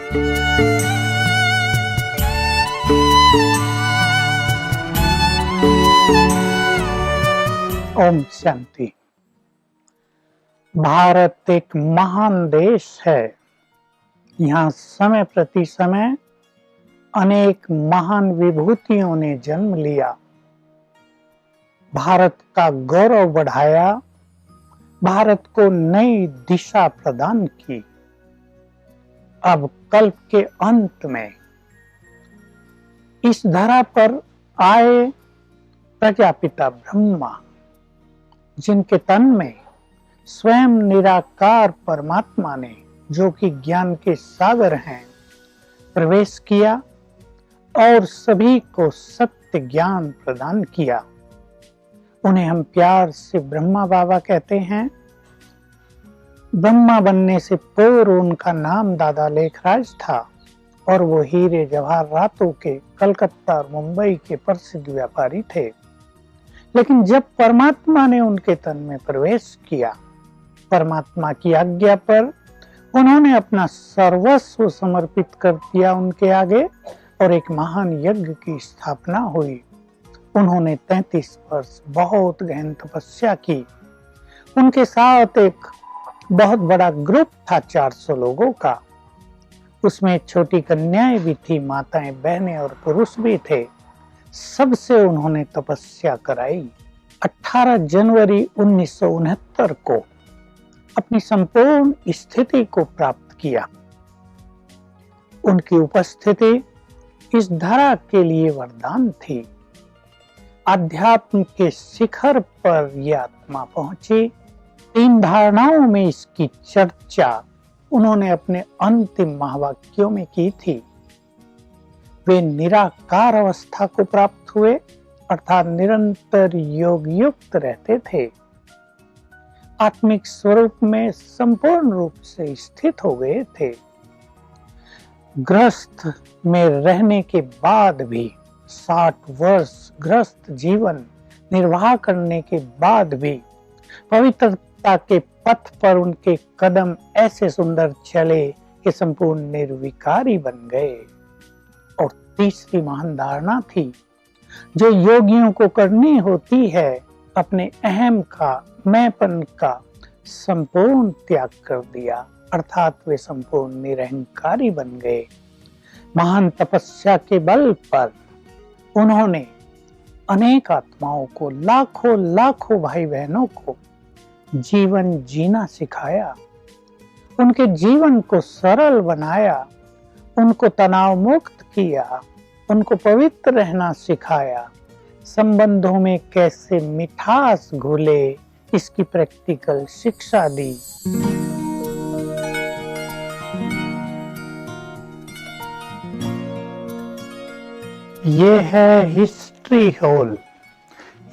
ओम शांति। भारत एक महान देश है। यहाँ समय प्रति समय अनेक महान विभूतियों ने जन्म लिया, भारत का गौरव बढ़ाया, भारत को नई दिशा प्रदान की। अब कल्प के अंत में इस धरा पर आए प्रजापिता ब्रह्मा, जिनके तन में स्वयं निराकार परमात्मा ने, जो कि ज्ञान के सागर हैं, प्रवेश किया और सभी को सत्य ज्ञान प्रदान किया। उन्हें हम प्यार से ब्रह्मा बाबा कहते हैं। ब्रह्मा बनने से पूर्व उनका नाम दादा लेखराज था और वो हीरे जवाहरातों के कलकत्ता और मुंबई के प्रसिद्ध व्यापारी थे। लेकिन जब परमात्मा ने उनके तन में प्रवेश किया, परमात्मा की आज्ञा पर उन्होंने अपना सर्वस्व समर्पित कर दिया उनके आगे और एक महान यज्ञ की स्थापना हुई। उन्होंने 33 वर्ष बहुत गहन तपस्या की। उनके साथ एक बहुत बड़ा ग्रुप था 400 लोगों का। उसमें छोटी कन्याएं भी थी, माताएं, बहनें और पुरुष भी थे। सबसे उन्होंने तपस्या कराई। 18 जनवरी 1969 को अपनी संपूर्ण स्थिति को प्राप्त किया। उनकी उपस्थिति इस धरा के लिए वरदान थी। आध्यात्म के शिखर पर यह आत्मा पहुंची। 3 धारणाओं में इसकी चर्चा उन्होंने अपने अंतिम महावाक्यों में की थी। वे निराकार अवस्था को प्राप्त हुए, अर्थात निरंतर योग युक्त रहते थे। आत्मिक स्वरूप में संपूर्ण रूप से स्थित हो गए थे। गृहस्थ में रहने के बाद भी 60 वर्ष गृहस्थ जीवन निर्वाह करने के बाद भी पवित्रता के पथ पर उनके कदम ऐसे सुंदर चले कि संपूर्ण निर्विकारी बन गए। और तीसरी महान धारणा थी जो योगियों को करनी होती है, अपने अहम का, मैंपन का संपूर्ण त्याग कर दिया, अर्थात वे संपूर्ण निरहंकारी बन गए। महान तपस्या के बल पर उन्होंने अनेक आत्माओं को, लाखों लाखों भाई बहनों को जीवन जीना सिखाया, उनके जीवन को सरल बनाया, उनको तनाव मुक्त किया, उनको पवित्र रहना सिखाया, संबंधों में कैसे मिठास घुले इसकी प्रैक्टिकल शिक्षा दी। ये है हिस्ट्री हॉल।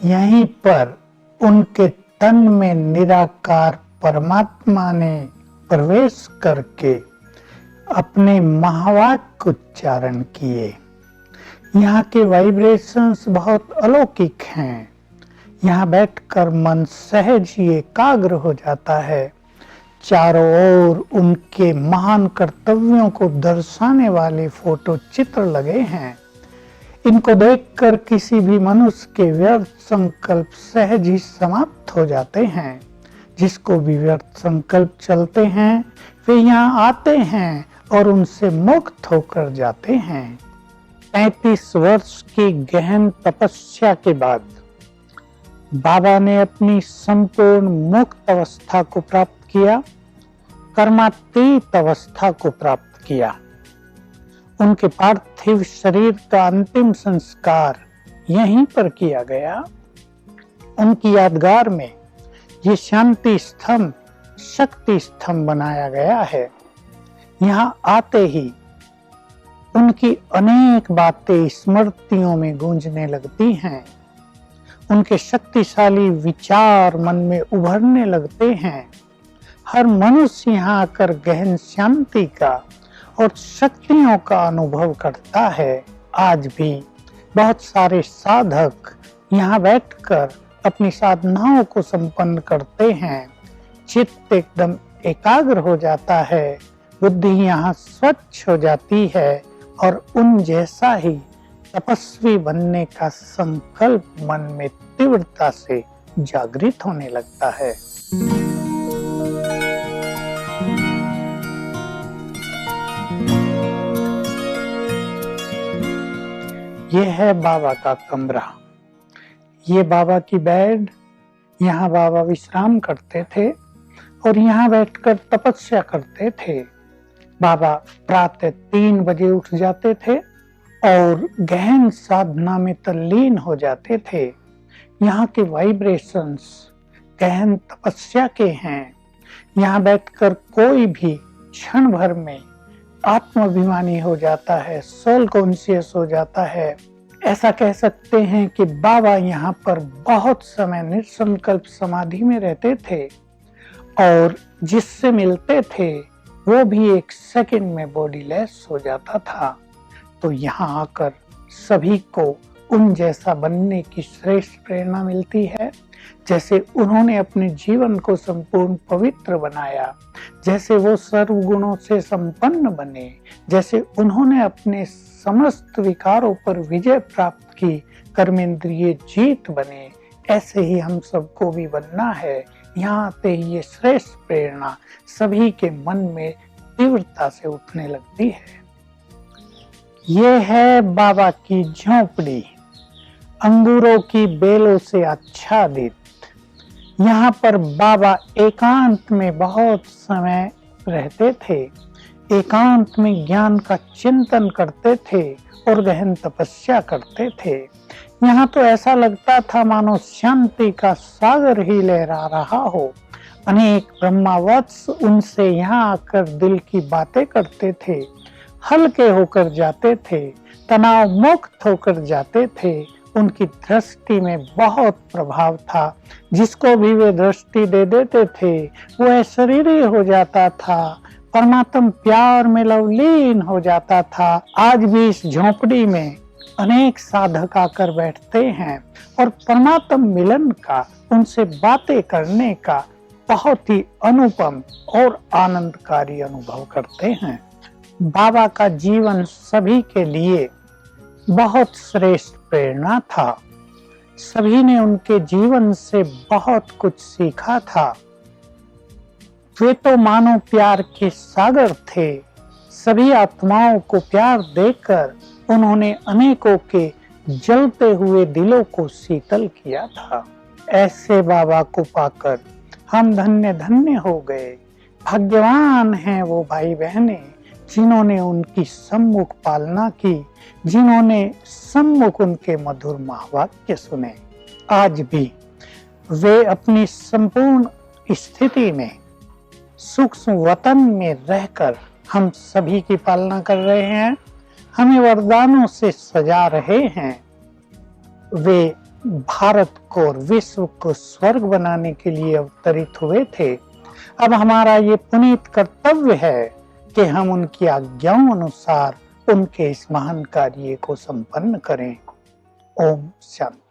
यहीं पर उनके तन में निराकार परमात्मा ने प्रवेश करके अपने महावाक्य उच्चारण किए। यहाँ के वाइब्रेशंस बहुत अलौकिक हैं। यहाँ बैठकर मन सहज ही एकाग्र हो जाता है। चारों ओर उनके महान कर्तव्यों को दर्शाने वाले फोटो चित्र लगे हैं। इनको देखकर किसी भी मनुष्य के व्यर्थ संकल्प सहज ही समाप्त हो जाते हैं। जिसको भी व्यर्थ संकल्प चलते हैं वे यहाँ आते हैं और उनसे मुक्त होकर जाते हैं। 35 वर्ष की गहन तपस्या के बाद बाबा ने अपनी संपूर्ण मुक्त अवस्था को प्राप्त किया, कर्मातीत अवस्था को प्राप्त किया। उनके पार्थिव शरीर का अंतिम संस्कार यहीं पर किया गया। उनकी यादगार में ये शांति स्तंभ, शक्ति स्तंभ बनाया गया है। यहाँ आते ही उनकी अनेक बातें स्मृतियों में गूंजने लगती हैं। उनके शक्तिशाली विचार मन में उभरने लगते हैं। हर मनुष्य यहाँ आकर गहन शांति का और शक्तियों का अनुभव करता है। आज भी बहुत सारे साधक यहाँ बैठकर अपनी साधनाओं को संपन्न करते हैं। चित्त एकदम एकाग्र हो जाता है बुद्धि यहाँ स्वच्छ हो जाती है और उन जैसा ही तपस्वी बनने का संकल्प मन में तीव्रता से जागृत होने लगता है। यह है बाबा का कमरा, ये बाबा की बेड। यहाँ बाबा विश्राम करते थे और यहाँ बैठकर तपस्या करते थे। बाबा प्रातः 3 बजे उठ जाते थे और गहन साधना में तल्लीन हो जाते थे। यहाँ के वाइब्रेशंस गहन तपस्या के हैं। यहाँ बैठकर कोई भी क्षण भर में आत्माभिमानी हो जाता है, सोल कॉन्शियस हो जाता है। ऐसा कह सकते हैं कि बाबा यहाँ पर बहुत समय निसंकल्प समाधि में रहते थे और जिससे मिलते थे वो भी 1 सेकंड में बॉडीलेस हो जाता था। तो यहाँ आकर सभी को उन जैसा बनने की श्रेष्ठ प्रेरणा मिलती है, जैसे उन्होंने अपने जीवन को संपूर्ण पवित्र बनाया, जैसे वो सर्व गुणों से संपन्न बने, जैसे उन्होंने अपने समस्त विकारों पर विजय प्राप्त की, कर्मेंद्रिय जीत बने, ऐसे ही हम सबको भी बनना है। यहाँ आते ही ये श्रेष्ठ प्रेरणा सभी के मन में तीव्रता से उठने लगती है। ये है बाबा की झोपड़ी, अंगूरों की बेलों से आच्छादित। यहाँ पर बाबा एकांत में बहुत समय रहते थे, एकांत में ज्ञान का चिंतन करते थे और गहन तपस्या करते थे। यहाँ तो ऐसा लगता था मानो शांति का सागर ही लहरा रहा हो। अनेक ब्रह्मावत्स उनसे यहाँ आकर दिल की बातें करते थे, हल्के होकर जाते थे, तनाव मुक्त होकर जाते थे। उनकी दृष्टि में बहुत प्रभाव था, जिसको भी वे दृष्टि दे देते थे वो अशरीरी हो जाता था, परमात्म प्यार में लवलीन हो जाता था। आज भी इस झोपड़ी में अनेक साधक आकर बैठते हैं और परमात्म मिलन का, उनसे बातें करने का बहुत ही अनुपम और आनंदकारी अनुभव करते हैं। बाबा का जीवन सभी के लिए बहुत श्रेष्ठ प्रेरणा था। सभी ने उनके जीवन से बहुत कुछ सीखा था। वे तो मानो प्यार के सागर थे। सभी आत्माओं को प्यार देकर उन्होंने अनेकों के जलते हुए दिलों को शीतल किया था। ऐसे बाबा को पाकर हम धन्य धन्य हो गए। भाग्यवान हैं वो भाई बहनें जिन्होंने उनकी सम्मुख पालना की, जिन्होंने सम्मुख उनके मधुर महावाक्य सुने। आज भी वे अपनी संपूर्ण स्थिति में सूक्ष्म वतन में रहकर हम सभी की पालना कर रहे हैं, हमें वरदानों से सजा रहे हैं। वे भारत को और विश्व को स्वर्ग बनाने के लिए अवतरित हुए थे। अब हमारा ये पुनीत कर्तव्य है कि हम उनकी आज्ञाओं अनुसार उनके इस महान कार्य को संपन्न करें। ओम शांति।